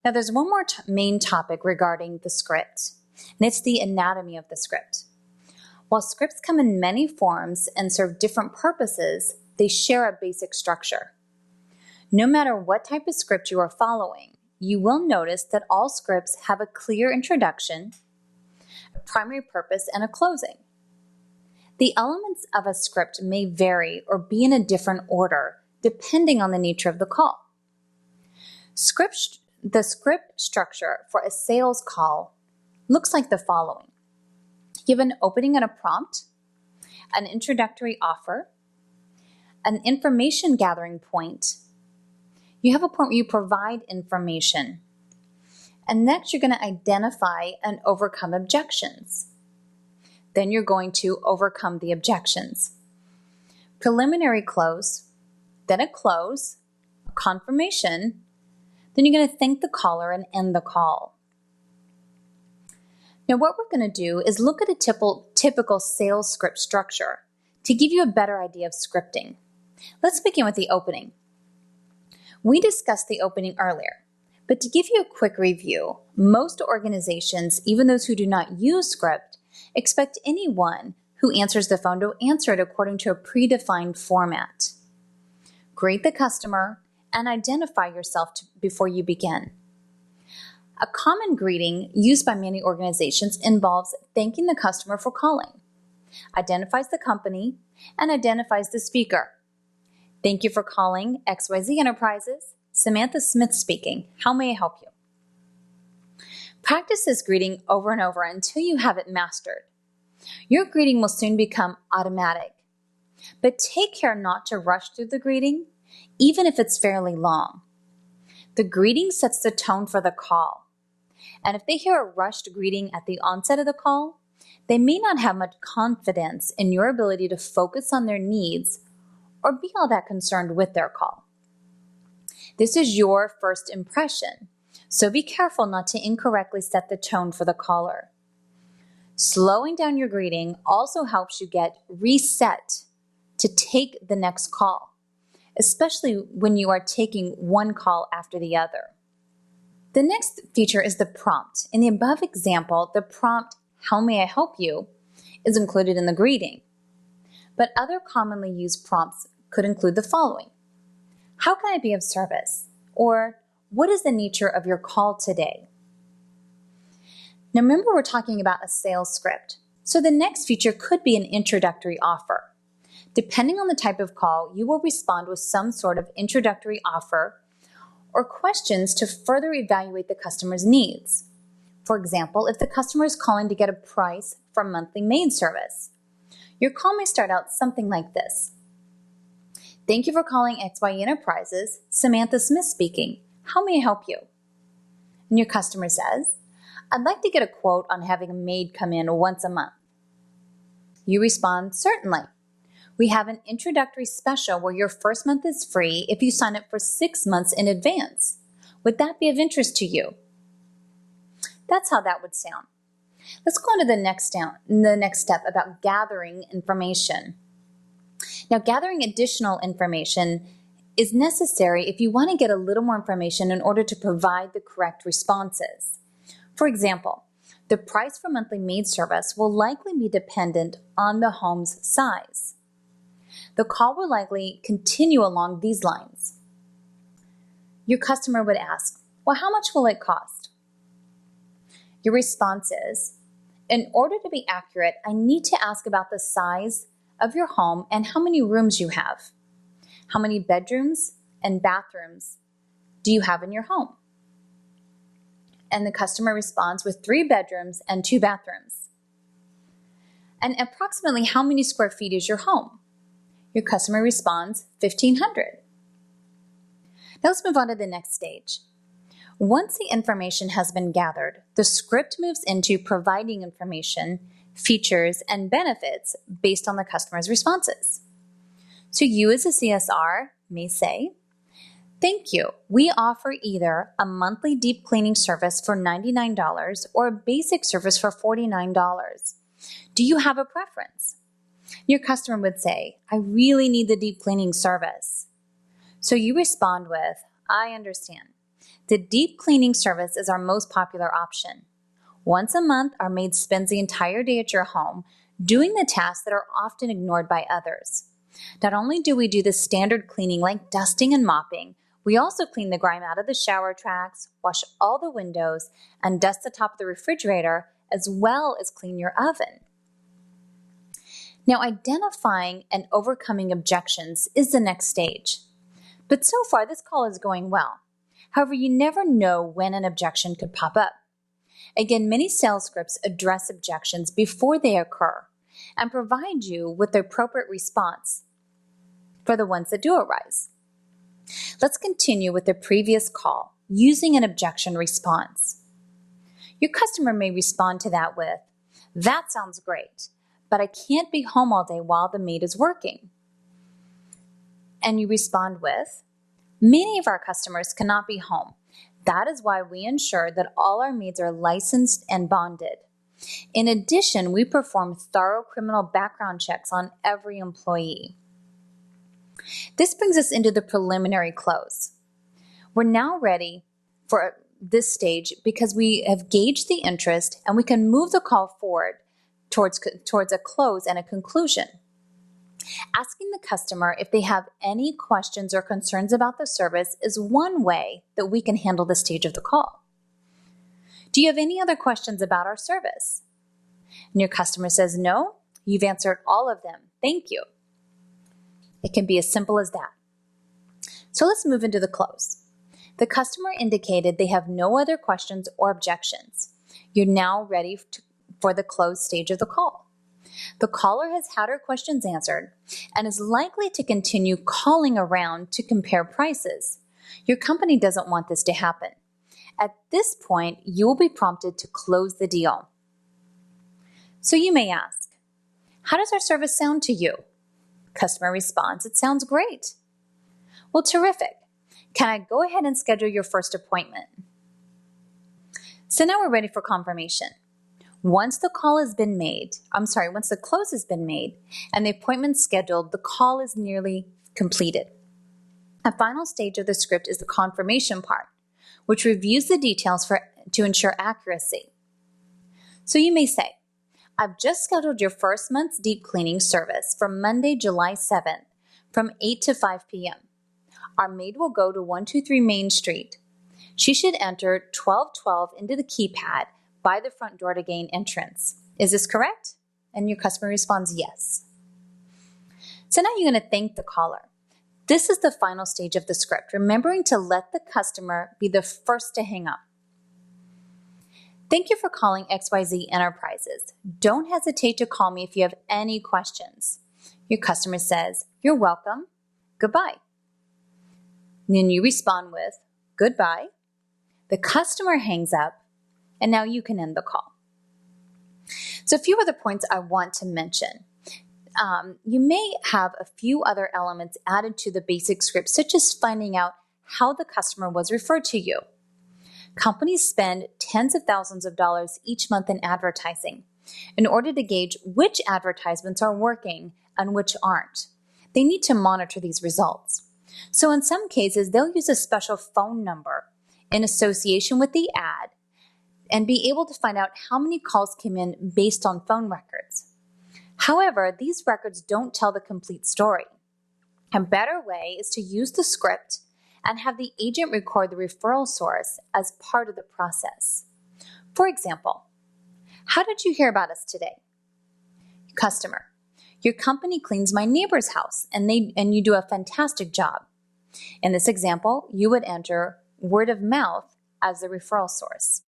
Now there's one more main topic regarding the script, and it's the anatomy of the script. While scripts come in many forms and serve different purposes, they share a basic structure. No matter what type of script you are following, you will notice that all scripts have a clear introduction, a primary purpose, and a closing. The elements of a script may vary or be in a different order depending on the nature of the call. The script structure for a sales call looks like the following. You have an opening and a prompt, an introductory offer, an information gathering point. You have a point where you provide information. And next, you're going to identify and overcome objections. Then you're going to overcome the objections. Preliminary close, then a close, a confirmation, then you're going to thank the caller and end the call. Now what we're going to do is look at a typical sales script structure to give you a better idea of scripting. Let's begin with the opening. We discussed the opening earlier, but to give you a quick review, most organizations, even those who do not use script, expect anyone who answers the phone to answer it according to a predefined format. Greet the customer and identify yourself before you begin. A common greeting used by many organizations involves thanking the customer for calling, identifies the company, and identifies the speaker. Thank you for calling XYZ Enterprises. Samantha Smith speaking. How may I help you? Practice this greeting over and over until you have it mastered. Your greeting will soon become automatic, but take care not to rush through the greeting, even if it's fairly long. The greeting sets the tone for the call, and if they hear a rushed greeting at the onset of the call, they may not have much confidence in your ability to focus on their needs or be all that concerned with their call. This is your first impression, so be careful not to incorrectly set the tone for the caller. Slowing down your greeting also helps you get reset to take the next call, especially when you are taking one call after the other. The next feature is the prompt. In the above example, the prompt, "How may I help you?" is included in the greeting. But other commonly used prompts could include the following. How can I be of service? Or, what is the nature of your call today? Now remember, we're talking about a sales script, so the next feature could be an introductory offer. Depending on the type of call, you will respond with some sort of introductory offer or questions to further evaluate the customer's needs. For example, if the customer is calling to get a price for monthly maid service, your call may start out something like this. Thank you for calling XY Enterprises. Samantha Smith speaking. How may I help you? And your customer says, I'd like to get a quote on having a maid come in once a month. You respond, certainly. We have an introductory special where your first month is free if you sign up for 6 months in advance. Would that be of interest to you? That's how that would sound. Let's go on to the next step about gathering information. Now, gathering additional information is necessary if you want to get a little more information in order to provide the correct responses. For example, the price for monthly maid service will likely be dependent on the home's size. The call will likely continue along these lines. Your customer would ask, well, how much will it cost? Your response is, in order to be accurate, I need to ask about the size of your home and how many rooms you have. How many bedrooms and bathrooms do you have in your home? And the customer responds with 3 bedrooms and 2 bathrooms. And approximately how many square feet is your home? Your customer responds 1,500. Now let's move on to the next stage. Once the information has been gathered, the script moves into providing information, features, and benefits based on the customer's responses. So you as a CSR may say, thank you. We offer either a monthly deep cleaning service for $99 or a basic service for $49. Do you have a preference? Your customer would say, I really need the deep cleaning service. So you respond with, I understand. The deep cleaning service is our most popular option. Once a month, our maid spends the entire day at your home doing the tasks that are often ignored by others. Not only do we do the standard cleaning like dusting and mopping, we also clean the grime out of the shower tracks, wash all the windows, and dust the top of the refrigerator, as well as clean your oven. Now, identifying and overcoming objections is the next stage. But so far, this call is going well. However, you never know when an objection could pop up. Again, many sales scripts address objections before they occur and provide you with the appropriate response for the ones that do arise. Let's continue with the previous call using an objection response. Your customer may respond to that with, "That sounds great, but I can't be home all day while the maid is working." And you respond with, "Many of our customers cannot be home. That is why we ensure that all our maids are licensed and bonded. In addition, we perform thorough criminal background checks on every employee." This brings us into the preliminary close. We're now ready for this stage because we have gauged the interest and we can move the call forward towards a close and a conclusion. Asking the customer if they have any questions or concerns about the service is one way that we can handle this stage of the call. "Do you have any other questions about our service?" And your customer says, "No, you've answered all of them. Thank you." It can be as simple as that. So let's move into the close. The customer indicated they have no other questions or objections. You're now ready for the close stage of the call. The caller has had her questions answered and is likely to continue calling around to compare prices. Your company doesn't want this to happen. At this point, you will be prompted to close the deal. So you may ask, "How does our service sound to you?" Customer responds, "It sounds great." "Well, terrific. Can I go ahead and schedule your first appointment?" So now we're ready for confirmation. Once the close has been made and the appointment scheduled, the call is nearly completed. A final stage of the script is the confirmation part, which reviews the details to ensure accuracy. So you may say, "I've just scheduled your first month's deep cleaning service for Monday, July 7th from 8 to 5 p.m. Our maid will go to 123 Main Street. She should enter 1212 into the keypad by the front door to gain entrance. Is this correct?" And your customer responds, "Yes." So now you're going to thank the caller. This is the final stage of the script, remembering to let the customer be the first to hang up. "Thank you for calling XYZ Enterprises. Don't hesitate to call me if you have any questions." Your customer says, "You're welcome. Goodbye." And then you respond with, "Goodbye." The customer hangs up, and now you can end the call. So a few other points I want to mention. You may have a few other elements added to the basic script, such as finding out how the customer was referred to you. Companies spend tens of thousands of dollars each month in advertising in order to gauge which advertisements are working and which aren't. They need to monitor these results. So in some cases, they'll use a special phone number in association with the ad and be able to find out how many calls came in based on phone records. However, these records don't tell the complete story. A better way is to use the script and have the agent record the referral source as part of the process. For example, "How did you hear about us today?" Customer, "Your company cleans my neighbor's house and you do a fantastic job." In this example, you would enter word of mouth as the referral source.